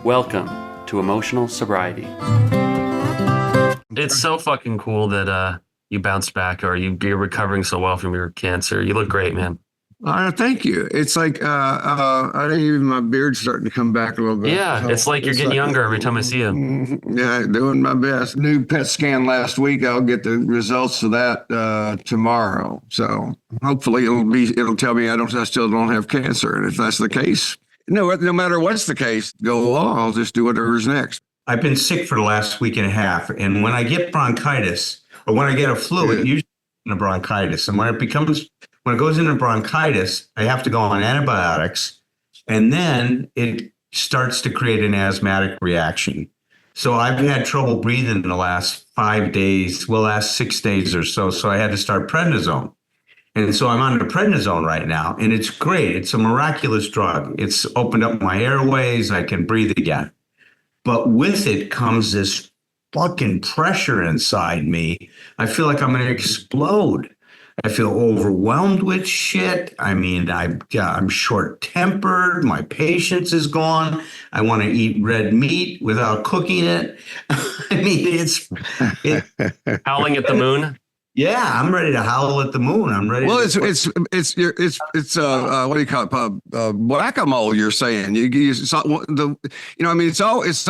Welcome to Emotional Sobriety. It's so fucking cool that you bounced back, or you're recovering so well from your cancer. You look great, man. Thank you. It's like I think even my beard's starting to come back a little bit. Yeah, So it's like you're getting younger every time I see you. Yeah, doing my best. New PET scan last week. I'll get the results of that tomorrow. So hopefully it'll tell me I still don't have cancer. And if that's the case, no matter what's the case, go along. I'll just do whatever's next. I've been sick for the last week and a half, and when I get bronchitis or when I get a flu, it usually in a bronchitis, and when it goes into bronchitis, I have to go on antibiotics, and then it starts to create an asthmatic reaction. So I've had trouble breathing in the last 5 days, last 6 days or so. So I had to start prednisone. And so I'm on the prednisone right now, and it's great. It's a miraculous drug. It's opened up my airways. I can breathe again. But with it comes this fucking pressure inside me. I feel like I'm going to explode. I feel overwhelmed with shit. I mean, I'm short-tempered. My patience is gone. I want to eat red meat without cooking it. I mean, it's Howling at the moon. Yeah, I'm ready to howl at the moon. I'm ready. Well, it's what do you call it? Whack-a-mole. You're saying it's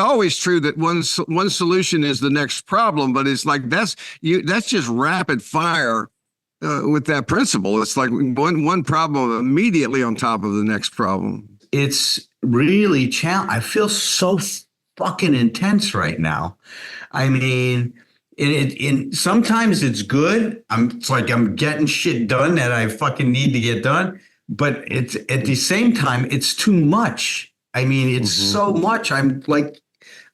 always true that one solution is the next problem, but it's like that's just rapid fire. With that principle, it's like one problem immediately on top of the next problem. It's really challenging. I feel so fucking intense right now. I mean, sometimes it's good. It's like I'm getting shit done that I fucking need to get done, but it's at the same time, it's too much. I mean, it's so much. I'm like,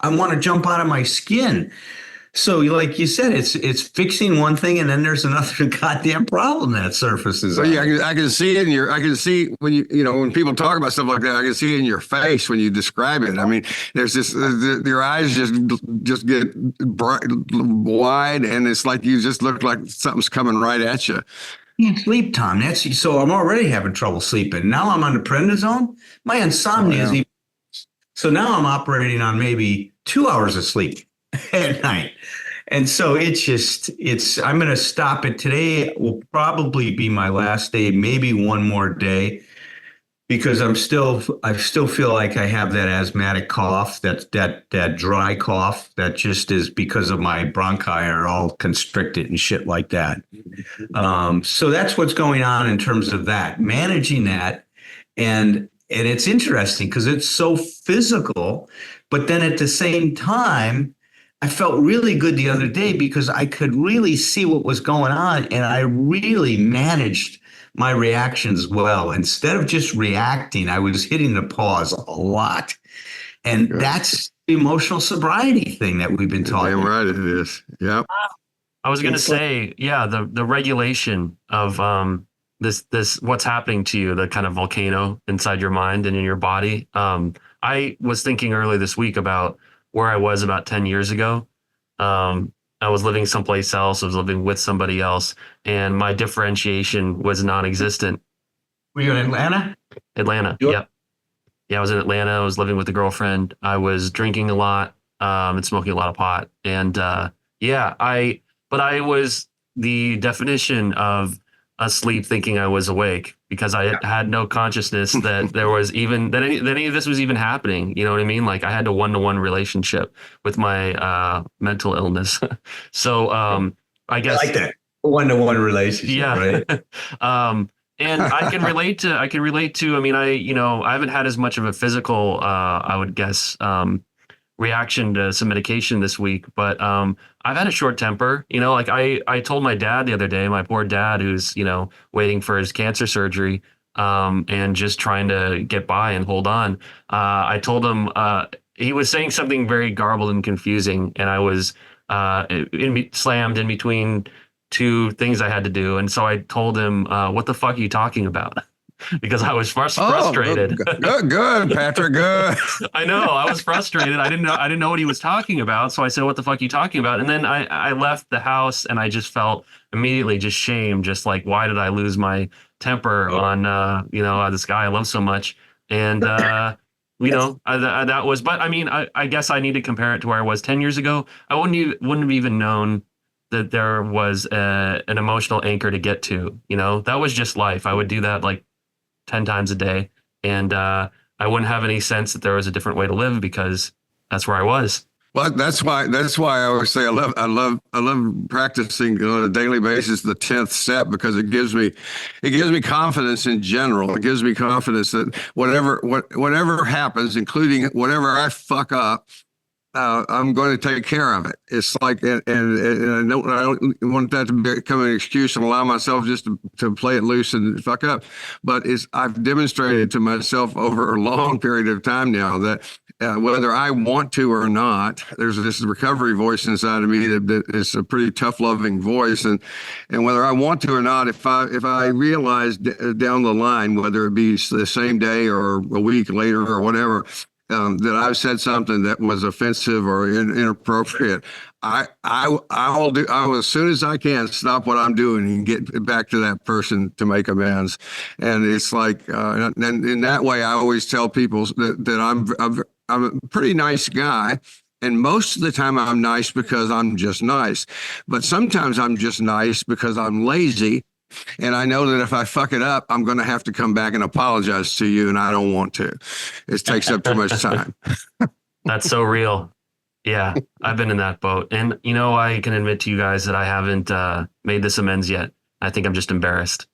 I want to jump out of my skin. So, like you said, it's fixing one thing, and then there's another goddamn problem that surfaces. So yeah, I can see it I can see when when people talk about stuff like that, I can see it in your face when you describe it. I mean, there's this your eyes just get bright, wide, and it's like you just look like something's coming right at you. Can't sleep, Tom. So I'm already having trouble sleeping. Now I'm on the prednisone. My insomnia is even. So now I'm operating on maybe 2 hours of sleep at night. And so I'm going to stop it. Today will probably be my last day, maybe one more day, because I still feel like I have that asthmatic cough, that dry cough that just is because of my bronchi are all constricted and shit like that. So that's what's going on in terms of that, managing that. And it's interesting because it's so physical, but then at the same time, I felt really good the other day because I could really see what was going on, and I really managed my reactions well. Instead of just reacting, I was hitting the pause a lot. And that's the emotional sobriety thing that we've been talking about. Right, it is. Yep. I was going to say, yeah, the regulation of this what's happening to you, the kind of volcano inside your mind and in your body. I was thinking earlier this week about where I was about 10 years ago. I was living someplace else. I was living with somebody else, and my differentiation was non-existent. Were you in Atlanta? Atlanta, yep. Yeah, I was in Atlanta. I was living with a girlfriend. I was drinking a lot and smoking a lot of pot. And but I was the definition of asleep thinking I was awake, because I had no consciousness that there was even that any of this was even happening. You know what I mean? Like I had a one-to-one relationship with my mental illness. So I guess I like that one-to-one relationship. Yeah. Right? And I can relate to, I mean, I haven't had as much of a physical, I would guess, reaction to some medication this week, but I've had a short temper. Like I told my dad the other day, my poor dad, who's waiting for his cancer surgery and just trying to get by and hold on. I told him he was saying something very garbled and confusing, and I was slammed in between two things I had to do, and so I told him, "What the fuck are you talking about?" Because I was frustrated. Good, Patrick. Good. I know. I was frustrated. I didn't know what he was talking about. So I said, "What the fuck are you talking about?" And then I left the house, and I just felt immediately just shame. Just like, why did I lose my temper on this guy I love so much? And That was, but I mean, I guess I need to compare it to where I was 10 years ago. I wouldn't have even known that there was an emotional anchor to get to, that was just life. I would do that like 10 times a day. And I wouldn't have any sense that there was a different way to live because that's where I was. Well, that's why I always say I love practicing on a daily basis the 10th step, because it gives me confidence in general. It gives me confidence that whatever happens, including whatever I fuck up, I'm going to take care of it. It's like, and I don't want that to become an excuse and allow myself just to play it loose and fuck up. But I've demonstrated to myself over a long period of time now that whether I want to or not, there's this recovery voice inside of me that is a pretty tough, loving voice, and whether I want to or not, if I realize down the line, whether it be the same day or a week later or whatever, that I've said something that was offensive or inappropriate, I will, as soon as I can, stop what I'm doing and get back to that person to make amends. And it's like, and in that way, I always tell people that I'm a pretty nice guy. And most of the time I'm nice because I'm just nice. But sometimes I'm just nice because I'm lazy. And I know that if I fuck it up, I'm going to have to come back and apologize to you. And I don't want to. It takes up too much time. That's so real. Yeah, I've been in that boat. And, I can admit to you guys that I haven't made this amends yet. I think I'm just embarrassed.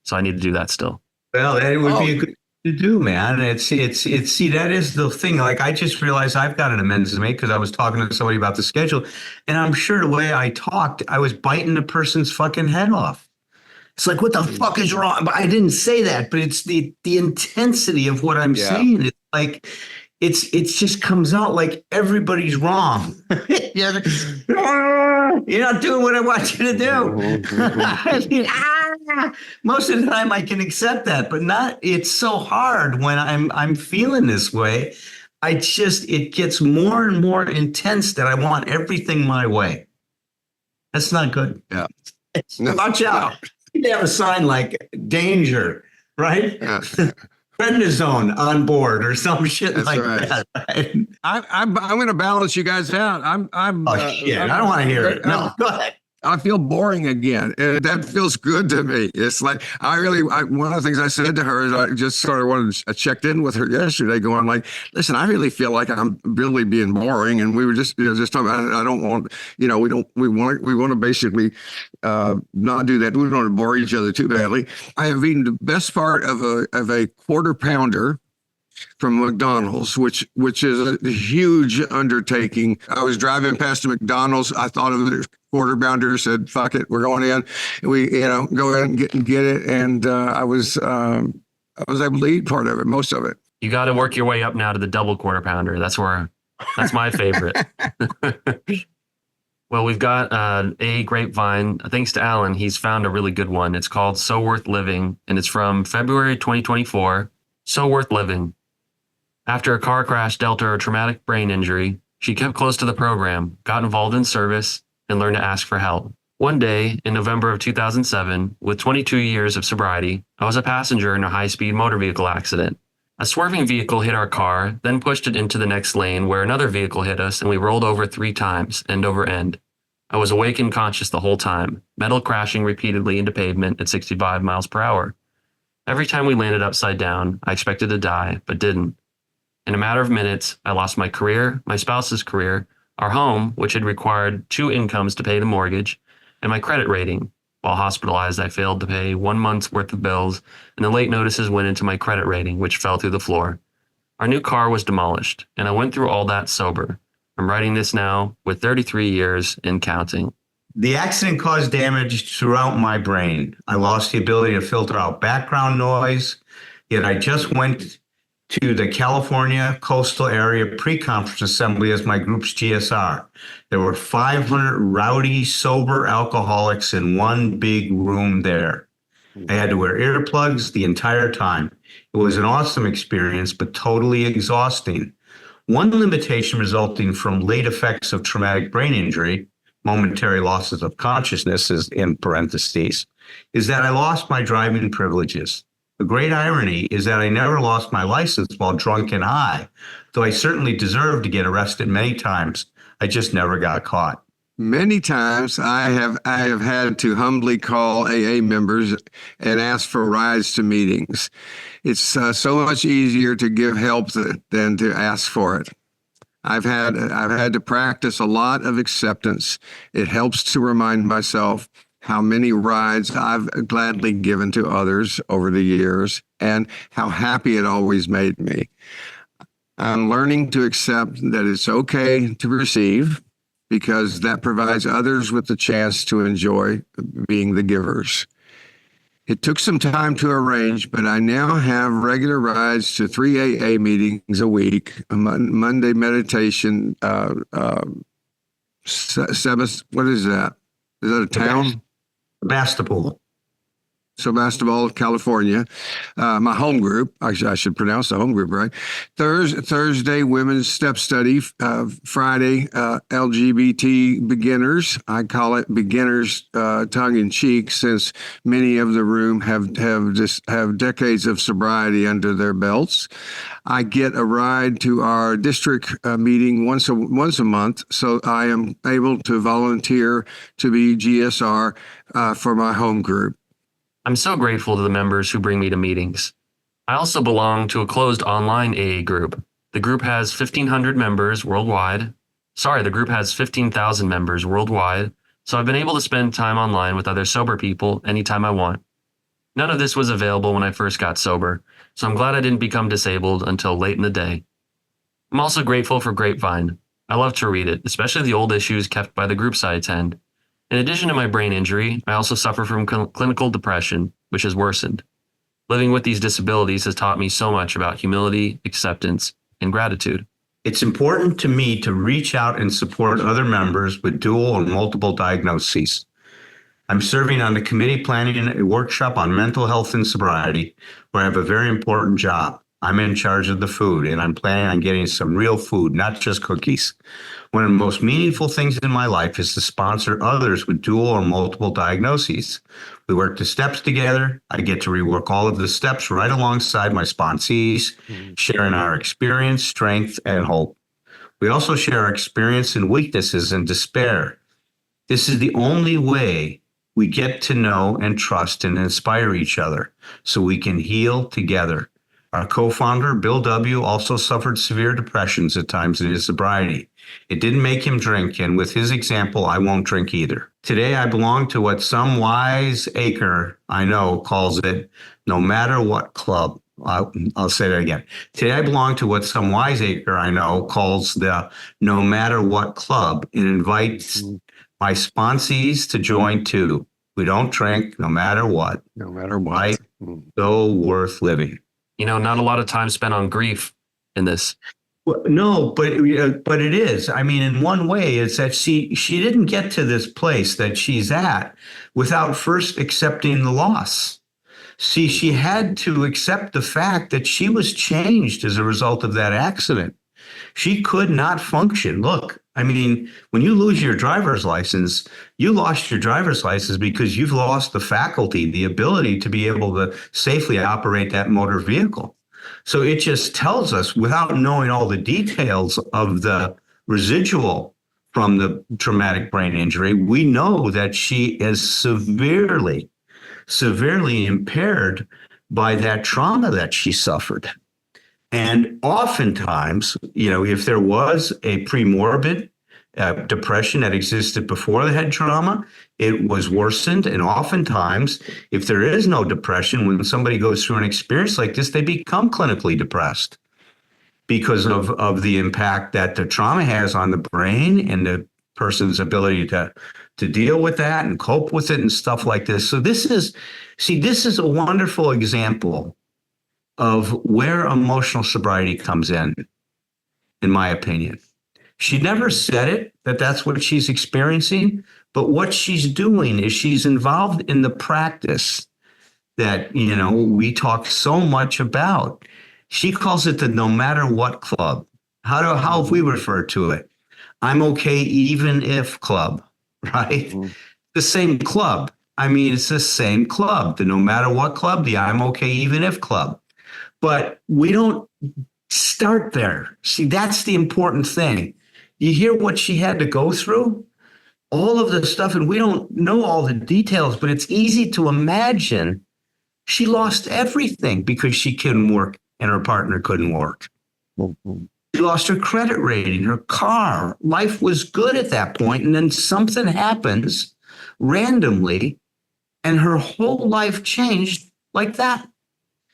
So I need to do that still. Well, it would be a good to do, man. It's see, that is the thing. Like, I just realized I've got an amends to make because I was talking to somebody about the schedule, and I'm sure the way I talked, I was biting the person's fucking head off. It's like, what the fuck is wrong? But I didn't say that, but it's the intensity of what I'm saying. It's like, it just comes out like everybody's wrong. You're not doing what I want you to do. Most of the time I can accept that, but not, it's so hard when I'm feeling this way. It gets more and more intense that I want everything my way. That's not good. Yeah. Watch out. They have a sign like danger, right? Prednisone on board or some shit. That's like right. That. Right? I'm going to balance you guys out. Shit! I don't want to hear it. No, go ahead. I feel boring again, and that feels good to me. It's like one of the things I said to her is I just sort of I checked in with her yesterday, going like, "Listen, I really feel like I'm really being boring," and we were just talking about. I don't want, we want to basically not do that. We don't want to bore each other too badly. I have eaten the best part of a quarter pounder from McDonald's, which is a huge undertaking. I was driving past a McDonald's. I thought of it. Quarter pounder, said, "Fuck it, we're going in." And we, go in and get it. And I was able to eat part of it, most of it. You got to work your way up now to the double quarter pounder. That's my favorite. Well, we've got AA Grapevine. Thanks to Allen, he's found a really good one. It's called So Worth Living, and it's from February 2024. So worth living. After a car crash dealt her a traumatic brain injury, she kept close to the program, got involved in service, and learned to ask for help. One day, in November of 2007, with 22 years of sobriety, I was a passenger in a high-speed motor vehicle accident. A swerving vehicle hit our car, then pushed it into the next lane where another vehicle hit us, and we rolled over 3 times, end over end. I was awake and conscious the whole time, metal crashing repeatedly into pavement at 65 miles per hour. Every time we landed upside down, I expected to die, but didn't. In a matter of minutes, I lost my career, my spouse's career, our home, which had required 2 incomes to pay the mortgage, and my credit rating. While hospitalized, I failed to pay 1 month's worth of bills, and the late notices went into my credit rating, which fell through the floor. Our new car was demolished, and I went through all that sober. I'm writing this now with 33 years and counting. The accident caused damage throughout my brain. I lost the ability to filter out background noise, yet I just went to the California coastal area pre-conference assembly as my group's GSR. There were 500 rowdy, sober alcoholics in one big room there. I had to wear earplugs the entire time. It was an awesome experience, but totally exhausting. One limitation resulting from late effects of traumatic brain injury, momentary losses of consciousness is in parentheses, is that I lost my driving privileges. The great irony is that I never lost my license while drunk and high, though I certainly deserved to get arrested many times. I just never got caught. Many times I have had to humbly call AA members and ask for rides to meetings. It's so much easier to give help than to ask for it. I've had to practice a lot of acceptance. It helps to remind myself how many rides I've gladly given to others over the years and how happy it always made me. I'm learning to accept that it's okay to receive, because that provides others with the chance to enjoy being the givers. It took some time to arrange, but I now have regular rides to 3 AA meetings a week, a Monday meditation, Sebas, what is that? Is that a town? Sebastopol. Sebastopol, California. My home group, I should pronounce the home group right. Thursday, women's step study. Friday, LGBT beginners. I call it beginners, tongue in cheek, since many of the room have decades of sobriety under their belts. I get a ride to our district meeting once a month, so I am able to volunteer to be GSR for my home group. I'm so grateful to the members who bring me to meetings. I also belong to a closed online AA group. The group has 1,500 members worldwide. The group has 15,000 members worldwide, so I've been able to spend time online with other sober people anytime I want. None of this was available when I first got sober, so I'm glad I didn't become disabled until late in the day. I'm also grateful for Grapevine. I love to read it, especially the old issues kept by the groups I attend. In addition to my brain injury, I also suffer from clinical depression, which has worsened. Living with these disabilities has taught me so much about humility, acceptance, and gratitude. It's important to me to reach out and support other members with dual and multiple diagnoses. I'm serving on the committee planning a workshop on mental health and sobriety, where I have a very important job. I'm in charge of the food, and I'm planning on getting some real food, not just cookies. One of the most meaningful things in my life is to sponsor others with dual or multiple diagnoses. We work the steps together. I get to rework all of the steps right alongside my sponsees, sharing our experience, strength, and hope. We also share our experience and weaknesses and despair. This is the only way we get to know and trust and inspire each other so we can heal together. Our co-founder, Bill W., also suffered severe depressions at times in his sobriety. It didn't make him drink, and with his example, I won't drink either. Today, I belong to what some wise acre I know calls it no matter what club. I'll say that again. Today, I belong to what some wise acre I know calls the no matter what club, and invites my sponsees to join too. We don't drink no matter what. No matter what. Life so worth living. Not a lot of time spent on grief in this. Well, no, but it is. I mean, in one way, it's that she didn't get to this place that she's at without first accepting the loss. See, she had to accept the fact that she was changed as a result of that accident. She could not function. Look, I mean, when you lose your driver's license, you lost your driver's license because you've lost the faculty, the ability to be able to safely operate that motor vehicle. So it just tells us, without knowing all the details of the residual from the traumatic brain injury, we know that she is severely impaired by that trauma that she suffered. And oftentimes, if there was a premorbid depression that existed before the head trauma, it was worsened. And oftentimes, if there is no depression, when somebody goes through an experience like this, they become clinically depressed because of the impact that the trauma has on the brain and the person's ability to deal with that and cope with it and stuff like this. So this is a wonderful example of where emotional sobriety comes in my opinion. She never said it, that's what she's experiencing, but what she's doing is she's involved in the practice that, we talk so much about. She calls it the no matter what club. How have we referred to it? I'm okay even if club, right? The same club. I mean, it's the same club, the no matter what club, the I'm okay even if club. But we don't start there. See, that's the important thing. You hear what she had to go through, all of the stuff, and we don't know all the details, but it's easy to imagine she lost everything because she couldn't work and her partner couldn't work. She lost her credit rating, her car. Life was good at that point, and then something happens randomly, and her whole life changed like that.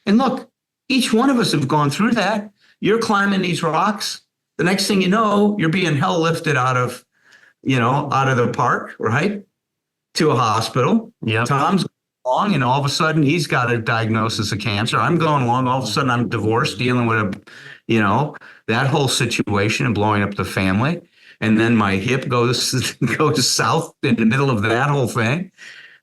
And look, each one of us have gone through that. You're climbing these rocks. The next thing you know, you're being hell lifted out of the park, right? To a hospital. Yep. Tom's along, and all of a sudden he's got a diagnosis of cancer. I'm going along. All of a sudden I'm divorced, dealing with that whole situation and blowing up the family. And then my hip goes south in the middle of that whole thing.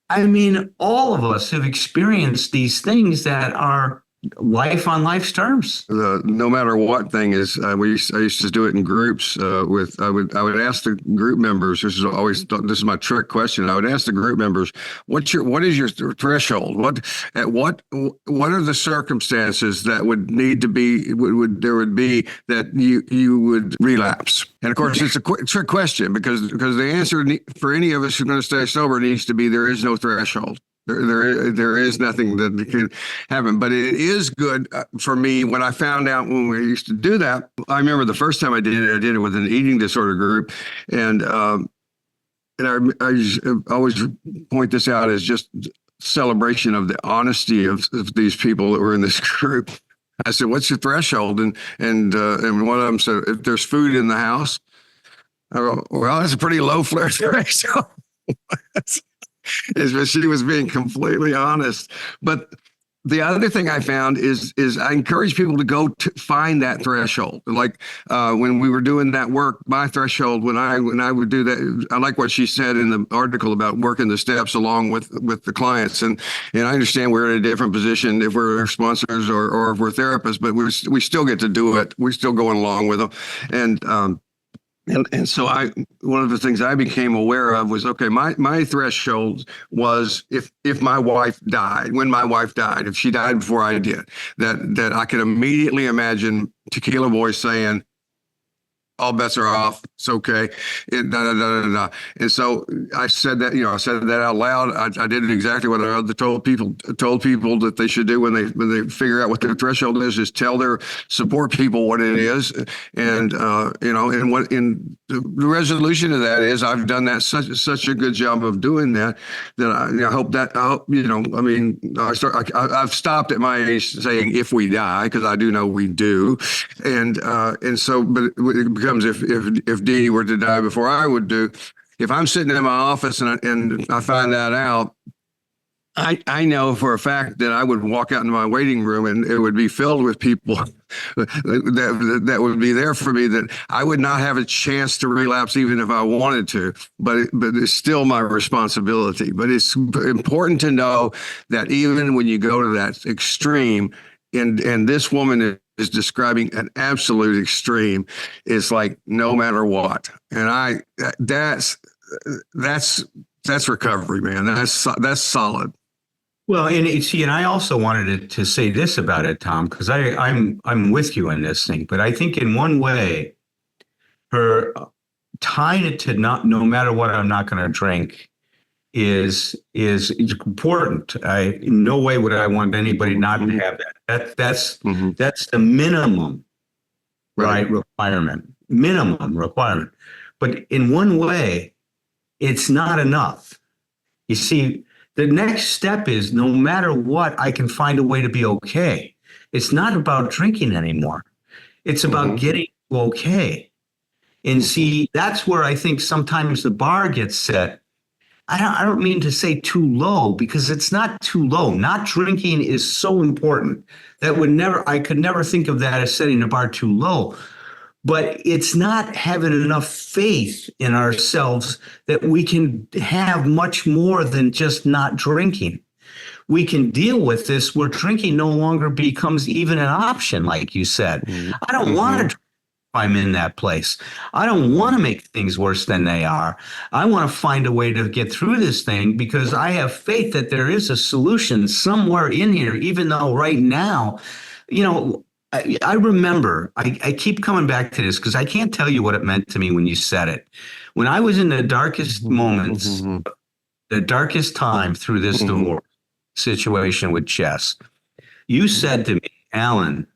I mean, all of us have experienced these things that are life on life's terms. The no matter what thing is, I used to do it in groups. I would ask the group members. This is my trick question. I would ask the group members, what is your threshold? What are the circumstances that would need to be would be that you would relapse? And of course, it's a trick question because the answer for any of us who's going to stay sober needs to be there is no threshold. There is nothing that can happen, but it is good for me. When I found out when we used to do that, I remember the first time I did it with an eating disorder group, and I always point this out as just celebration of the honesty of these people that were in this group. I said, "What's your threshold?" And one of them said, "If there's food in the house." I go, "Well, that's a pretty low threshold." She was being completely honest. But the other thing I found is I encourage people to go to find that threshold. Like when we were doing that work, my threshold, when I would do that, I like what she said in the article about working the steps along with the clients. And I understand we're in a different position if we're sponsors or if we're therapists, but we still get to do it. We're still going along with them. And so one of the things I became aware of was, okay, my threshold was if my wife died, when my wife died, if she died before I did, that I could immediately imagine Tequila Boy saying, all bets are off. It's okay. And so I said that, I said that out loud. I did exactly what I told people that they should do when they figure out what their threshold is tell their support people what it is. And, and what in the resolution of that is I've done that such a good job of doing that I hope I've stopped at my age saying if we die, because I do know we do. And so, but it becomes if Dee were to die before I would do, if I'm sitting in my office and I find that out, I know for a fact that I would walk out into my waiting room and it would be filled with people that would be there for me, that I would not have a chance to relapse even if I wanted to, but it's still my responsibility. But it's important to know that even when you go to that extreme, and this woman is describing an absolute extreme, it's like no matter what. And that's recovery, man. That's solid. Well, and I also wanted to say this about it, Tom, because I'm with you in this thing, but I think in one way, her tying it to no matter what, I'm not going to drink is important. In no way would I want anybody not to have that. That's the minimum, right? Minimum requirement. But in one way, it's not enough. You see, the next step is no matter what, I can find a way to be okay. It's not about drinking anymore. It's about getting okay. And see, that's where I think sometimes the bar gets set. I don't mean to say too low, because it's not too low. Not drinking is so important that I could never think of that as setting the bar too low. But it's not having enough faith in ourselves that we can have much more than just not drinking. We can deal with this where drinking no longer becomes even an option, like you said. I don't want to drink. I'm in that place. I don't want to make things worse than they are. I want to find a way to get through this thing because I have faith that there is a solution somewhere in here, even though right now, I remember, I keep coming back to this because I can't tell you what it meant to me when you said it. When I was in the darkest moments, the darkest time through this divorce situation with Chess, you said to me, Alan,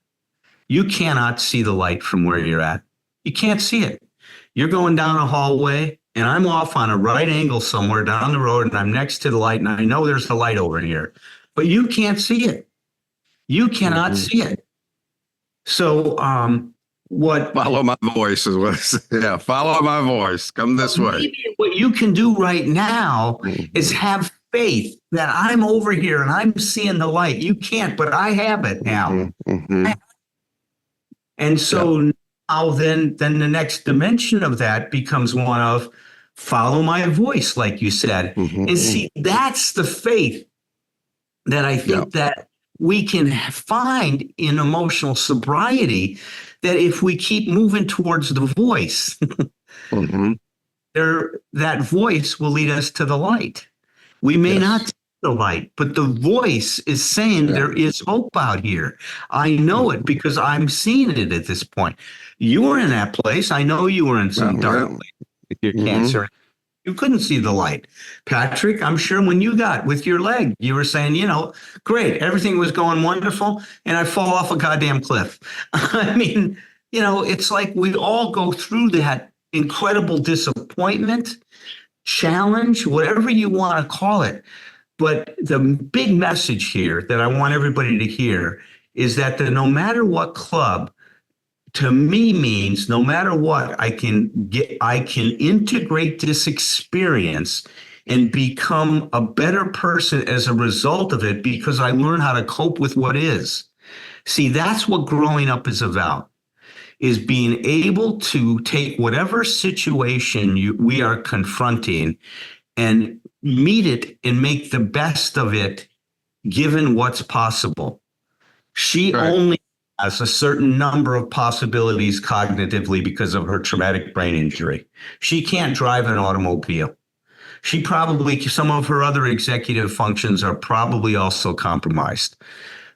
you cannot see the light from where you're at. You can't see it. You're going down a hallway and I'm off on a right angle somewhere down the road and I'm next to the light and I know there's a light over here, but you can't see it. You cannot see it. So, follow my voice is what follow my voice. Come this way. What you can do right now is have faith that I'm over here and I'm seeing the light. You can't, but I have it now. And so now then the next dimension of that becomes one of follow my voice, like you said. And see, that's the faith that I think that we can find in emotional sobriety, that if we keep moving towards the voice, that voice will lead us to the light. We may not see the light, but the voice is saying there is hope out here. I know it because I'm seeing it at this point. You were in that place. I know you were in some dark place with your cancer. You couldn't see the light. Patrick, I'm sure when you got with your leg, you were saying, great, everything was going wonderful, and I fall off a goddamn cliff. I mean, it's like we all go through that incredible disappointment, challenge, whatever you want to call it. But the big message here that I want everybody to hear is that no matter what club, to me means no matter what, I can integrate this experience and become a better person as a result of it because I learn how to cope with what is. See, that's what growing up is about, is being able to take whatever situation we are confronting and meet it and make the best of it given what's possible. She only has a certain number of possibilities cognitively because of her traumatic brain injury. She can't drive an automobile. Some of her other executive functions are probably also compromised.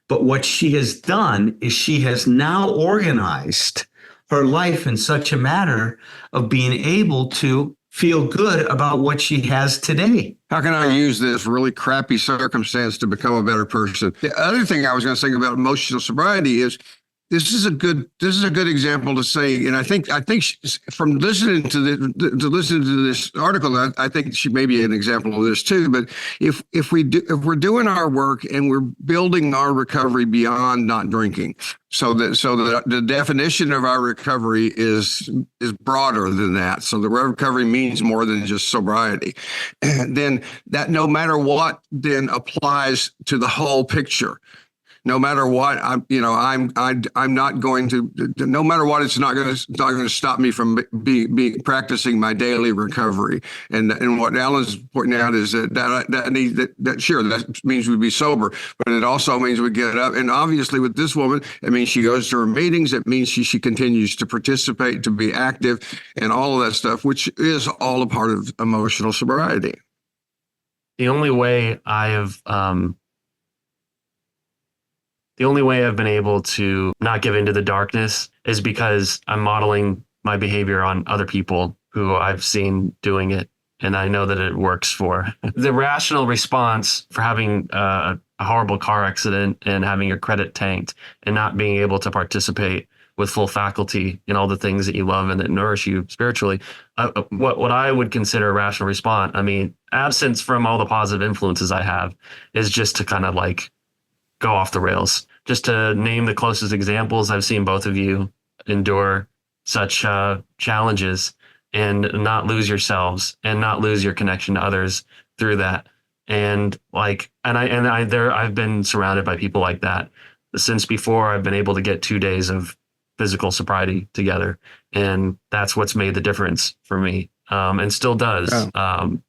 But what she has done is she has now organized her life in such a manner of being able to feel good about what she has today. How can I use this really crappy circumstance to become a better person? The other thing I was going to say about emotional sobriety is this is a good example to say, and I think from listening to this article, I think she may be an example of this too. But if we're doing our work and we're building our recovery beyond not drinking, so that the definition of our recovery is broader than that. So the recovery means more than just sobriety, and then that no matter what then applies to the whole picture. No matter what, I'm not going to. No matter what, it's not going to stop me from practicing my daily recovery. And what Alan's pointing out is that sure, that means we be sober, but it also means we get up. And obviously, with this woman, it means she goes to her meetings. It means she continues to participate, to be active, and all of that stuff, which is all a part of emotional sobriety. The only way I've been able to not give into the darkness is because I'm modeling my behavior on other people who I've seen doing it. And I know that it works for the rational response for having a horrible car accident and having your credit tanked and not being able to participate with full faculty in all the things that you love and that nourish you spiritually. What I would consider a rational response, I mean, absence from all the positive influences I have, is just to kind of like go off the rails. Just to name the closest examples, I've seen both of you endure such challenges and not lose yourselves and not lose your connection to others through that. And I've been surrounded by people like that since before I've been able to get 2 days of physical sobriety together. And that's what's made the difference for me, and still does,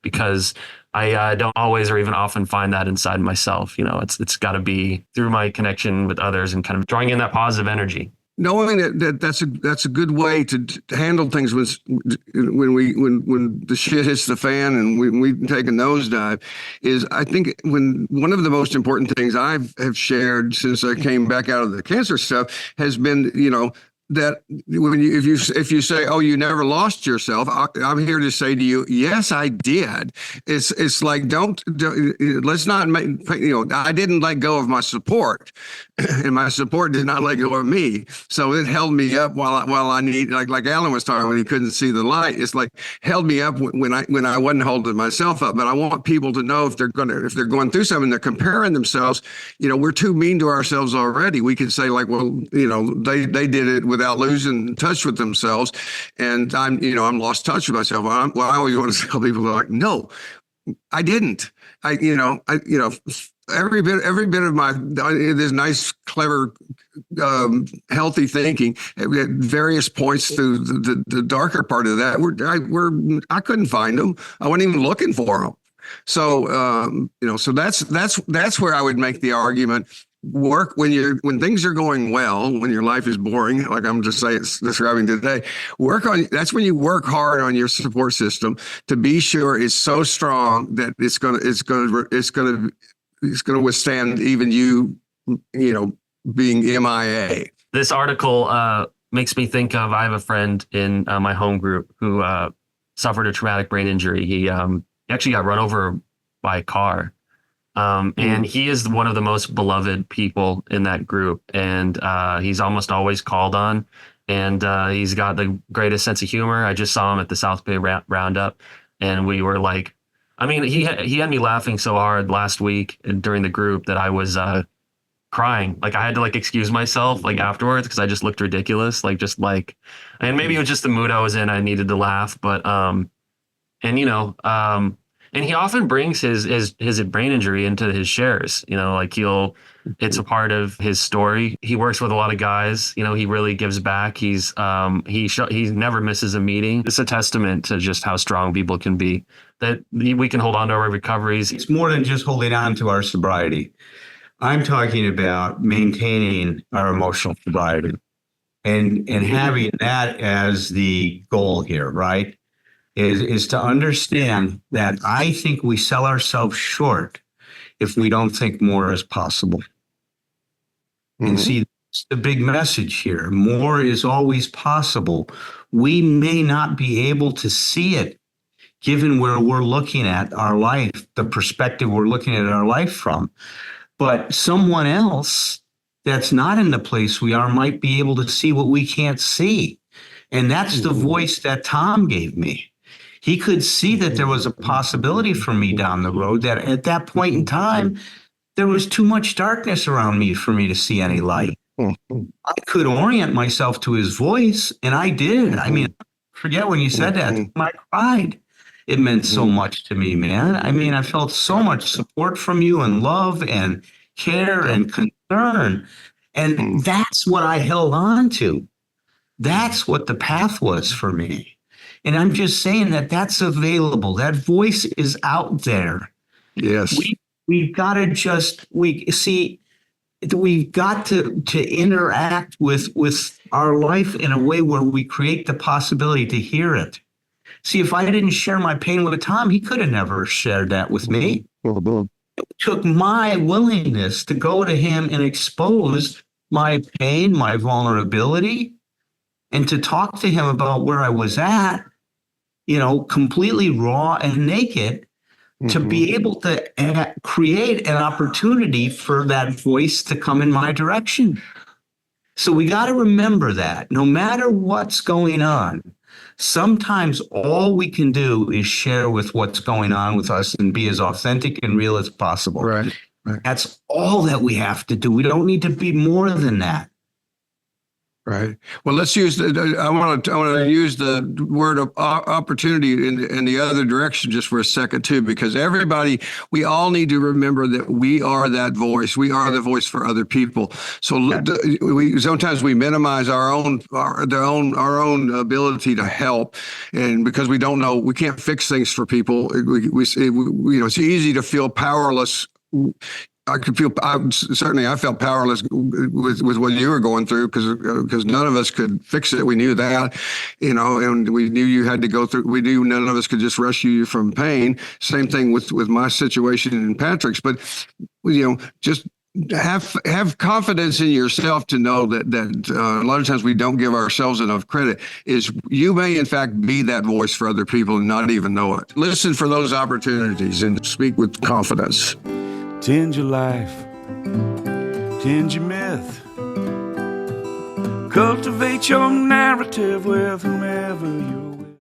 because I don't always or even often find that inside myself. It's got to be through my connection with others and kind of drawing in that positive energy. knowing that's a good way to handle things when the shit hits the fan and we take a nosedive is, I think, when one of the most important things have shared since I came back out of the cancer stuff has been, that if you say, oh, you never lost yourself, I'm here to say to you, yes, I did. It's like, don't let's not make, I didn't let go of my support, and my support did not let go of me. So it held me up while I need, like Alan was talking when he couldn't see the light. It's like held me up when I wasn't holding myself up. But I want people to know, if they're going through something, they're comparing themselves. We're too mean to ourselves already. We can say, like, well, they did it without losing touch with themselves, and I'm lost touch with myself. I always want to tell people, like, no, I didn't. Every bit of my this nice, clever, healthy thinking at various points through the darker part of that, I couldn't find them. I wasn't even looking for them. So so that's where I would make the argument. Work when things are going well, when your life is boring, like I'm just describing today. That's when you work hard on your support system to be sure it's so strong that it's gonna withstand even you being MIA. This article makes me think of, I have a friend in my home group who suffered a traumatic brain injury. He actually got run over by a car. And he is one of the most beloved people in that group. And he's almost always called on. And he's got the greatest sense of humor. I just saw him at the South Bay Roundup. And we were like, I mean, he had me laughing so hard last week during the group that I was crying. Like, I had to excuse myself afterwards because I just looked ridiculous. And maybe it was just the mood I was in. I needed to laugh. But and he often brings his brain injury into his shares. It's a part of his story. He works with a lot of guys. He really gives back. He never misses a meeting. It's a testament to just how strong people can be, that we can hold on to our recoveries. It's more than just holding on to our sobriety. I'm talking about maintaining our emotional sobriety and having that as the goal here, right? Is to understand that I think we sell ourselves short if we don't think more is possible. And see, that's the big message here. More is always possible. We may not be able to see it given where we're looking at our life, the perspective we're looking at our life from. But someone else that's not in the place we are might be able to see what we can't see. And that's the voice that Thom gave me. He could see that there was a possibility for me down the road, that at that point in time, there was too much darkness around me for me to see any light. I could orient myself to his voice, and I did. I mean, forget when you said that. I cried. It meant so much to me, man. I mean, I felt so much support from you, and love and care and concern. And that's what I held on to. That's what the path was for me. And I'm just saying that's available. That voice is out there. Yes. We've got to we've got to interact with our life in a way where we create the possibility to hear it. See, if I didn't share my pain with Thom, he could have never shared that with me. It took my willingness to go to him and expose my pain, my vulnerability, and to talk to him about where I was at, completely raw and naked, to be able to create an opportunity for that voice to come in my direction. So we got to remember that no matter what's going on, sometimes all we can do is share with what's going on with us and be as authentic and real as possible. Right. That's all that we have to do. We don't need to be more than that. Right. Well, let's use I want to use the word of opportunity in the other direction just for a second too, because we all need to remember that we are that voice. We are the voice for other people. So sometimes we minimize our own ability to help, and because we don't know, we can't fix things for people. It's easy to feel powerless I could feel, certainly I felt powerless with what you were going through because none of us could fix it. We knew that, and we knew you had to go through, we knew none of us could just rescue you from pain. Same thing with my situation and Patrick's, but, just have confidence in yourself to know that a lot of times we don't give ourselves enough credit. Is you may in fact be that voice for other people and not even know it. Listen for those opportunities and speak with confidence. Tend your life, tend your myth, cultivate your narrative with whomever you